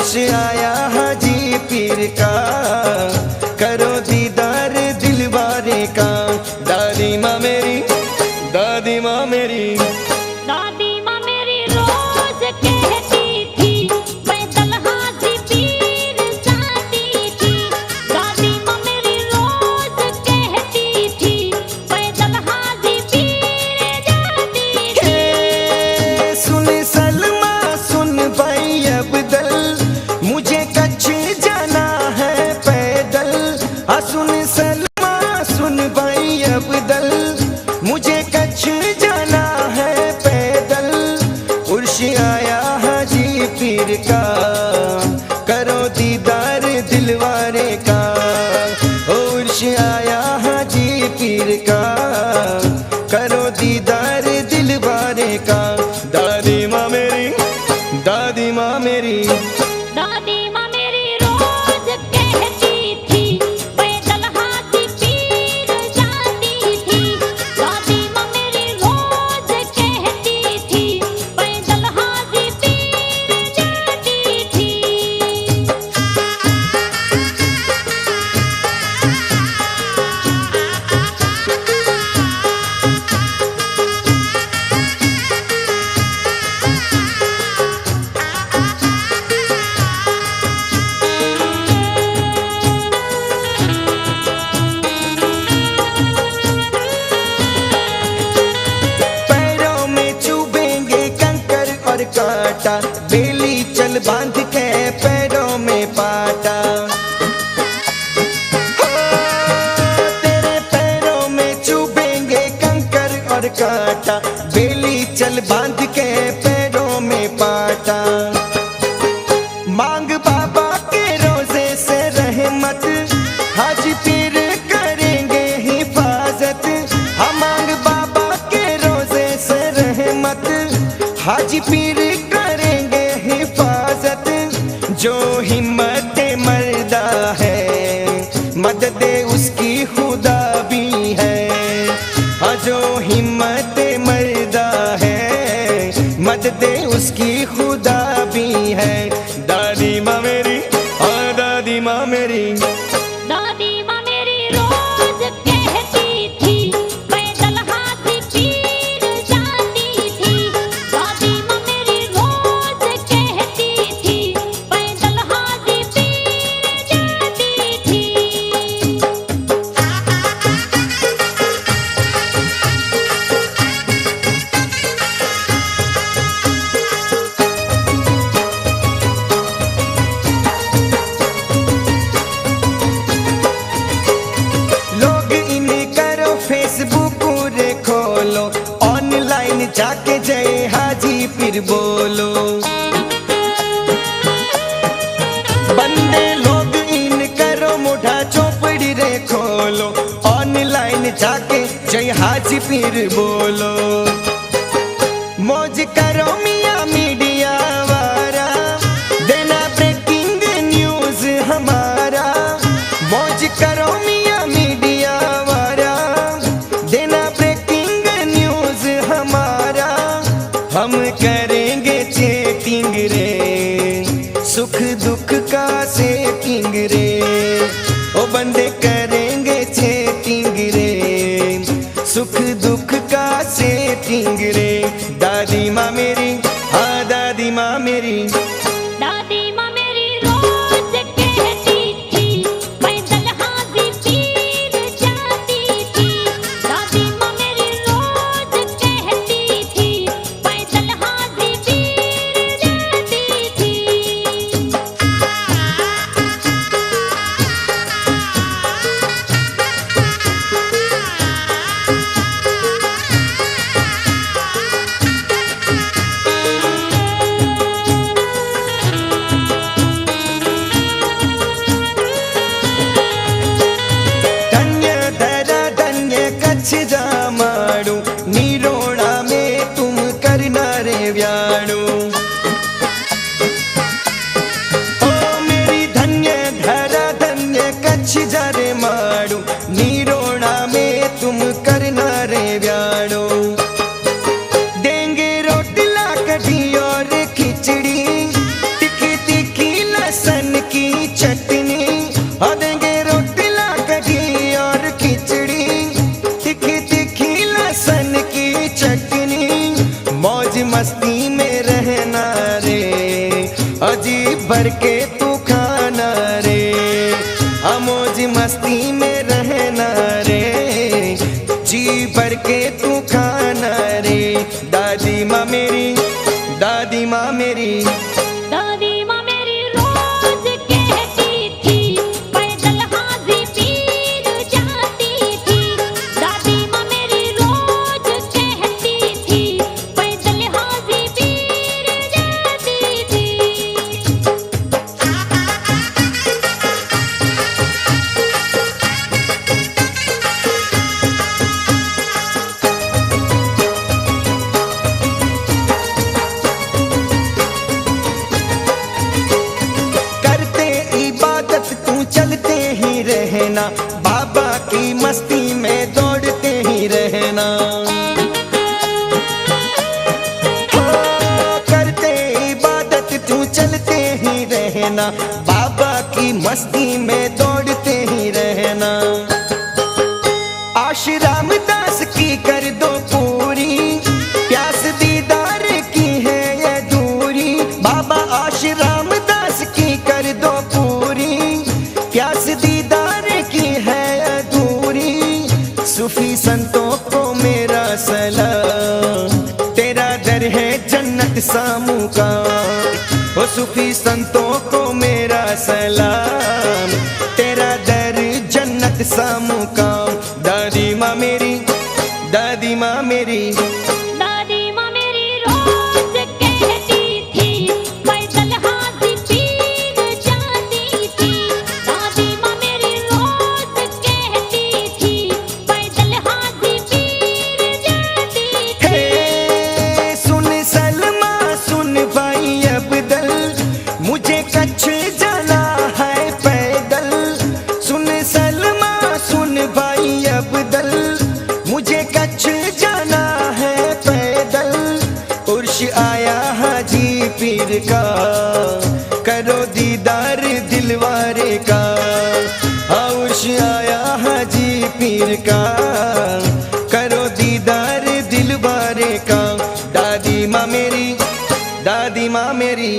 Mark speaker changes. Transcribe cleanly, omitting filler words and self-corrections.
Speaker 1: उर्स आया हाजी पीर का, करो दीदार दिलवारे का। दादी माँ मेरी, दादी माँ मेरी,
Speaker 2: दादी माँ मेरी रोज कहती थी पैदल हाजी पीर जाती थी। दादी माँ मेरी रोज कहती थी पैदल हाजी पीर जाती थी।
Speaker 1: सुन सलमा सुन भाई अब्दल, मुझे कच्छ जाना है पैदल। सुन सलमा सुन भाई अब्दल, मुझे कच्छ जाना है पैदल। उर्स आया हाजी पीर का, करो दीदार दिलवारे का। उर्स आया हाजी पीर का, करो दीदार दिलवारे का। दादी माँ मेरी, दादी माँ मेरी,
Speaker 2: दादी माँ मेरी रोज कहती थी पैदल हाजी पीर जाती थी। दादी माँ मेरी रोज कहती थी पैदल हाजी पीर जाती थी।
Speaker 1: पैरों में चुभेंगे कंकर और कांटा, बेली चल बांध के पैरों में पाटा। हो, तेरे पैरों में चुभेंगे कंकर और कांटा, बेली चल बांध के पैरों में पाटा। मांग बाबा के रोजे से रहमत, हाजी पीर करेंगे हिफाजत। हम मांग बाबा के रोजे से रहमत, हाजी पीर करेंगे हिफाजत। जो हिम्मत मर्दा है, मदद उसकी खुदा भी है। हाँ, जो हिम्मत मर्दा है, मदद उसकी खुदा भी है। दादी माँ मेरी, हाँ दादी माँ मेरी,
Speaker 2: दादी माँ मेरी रोज कहती थी पैदल हाजी पीर जाती थी। दादी माँ मेरी रोज कहती थी पैदल हाजी पीर जाती थी।
Speaker 1: लोग इन करो फेसबुक रे खोलो, ऑनलाइन जाके जय हाजी पीर बोलो। बंदे लोग इन करो मुठा चौपड़ी रे खोलो, ऑनलाइन जाके जय हाजी पीर बोलो। मौज करो मियाँ मीडिया वारा, देना ब्रेकिंग न्यूज हमारा। मौज करो मियाँ मीडिया वारा, देना ब्रेकिंग न्यूज हमारा। हम करेंगे चेकिंग रे, सुख दुख का सेटिंग रे। ओ बंदे करेंगे चेकिंग रे, सुख दुख का सेटिंग रे। दादी माँ मेरी, हाँ दादी माँ मेरी,
Speaker 2: दादी माँ मेरी रोज कहती थी पैदल हाजी पीर जाती थी। दादी माँ मेरी रोज कहती थी पैदल हाजी पीर जाती थी।
Speaker 1: अजीब भर के तू खाना रे, अमोज मस्ती में रहना रे, जी भर के तू खाना रे। दादी माँ मेरी, दादी माँ मेरी,
Speaker 2: दादी माँ मेरी रोज कहती थी पैदल हाजी पीर जाती थी। दादी माँ मेरी रोज कहती थी पैदल हाजी पीर जाती थी।
Speaker 1: करते इबादत तू चलते ही रहना, बाबा की मस्ती में दौड़ते ही रहना। हो, करते इबादत तू चलते ही रहना, बाबा की मस्ती में दौड़ते ही रहना। आशीराम दास की कर दो पूरी, प्यास दीदार की है ये दूरी। बाबा आशीराम दास की कर दो पूरी, प्यास दीदार की है अधूरी। सूफी संतों को मेरा सलाम, तेरा दर है जन्नत सामू का। ओ सूफी संतों को मेरा सलाम, तेरा दर जन्नत सामू का। दादी माँ मेरी, दादी माँ मेरी,
Speaker 2: दादी माँ मेरी रोज कहती थी पैदल हाजी पीर जाती थी। दादी माँ मेरी रोज कहती थी पैदल हाजी पीर जाती थी।
Speaker 1: हे सुन सलमा सुन भाई अब्दल, मुझे कच्छ जाना है पैदल। सुन सलमा सुन भाई अब्दल, मुझे कच्छ जाना है पैदल। उर्श आया हाजी पीर का, करो दीदार दिलवारे का। हाँ उर्श आया हाजी पीर का, करो दीदार दिलवारे का। दादी माँ मेरी, दादी माँ मेरी,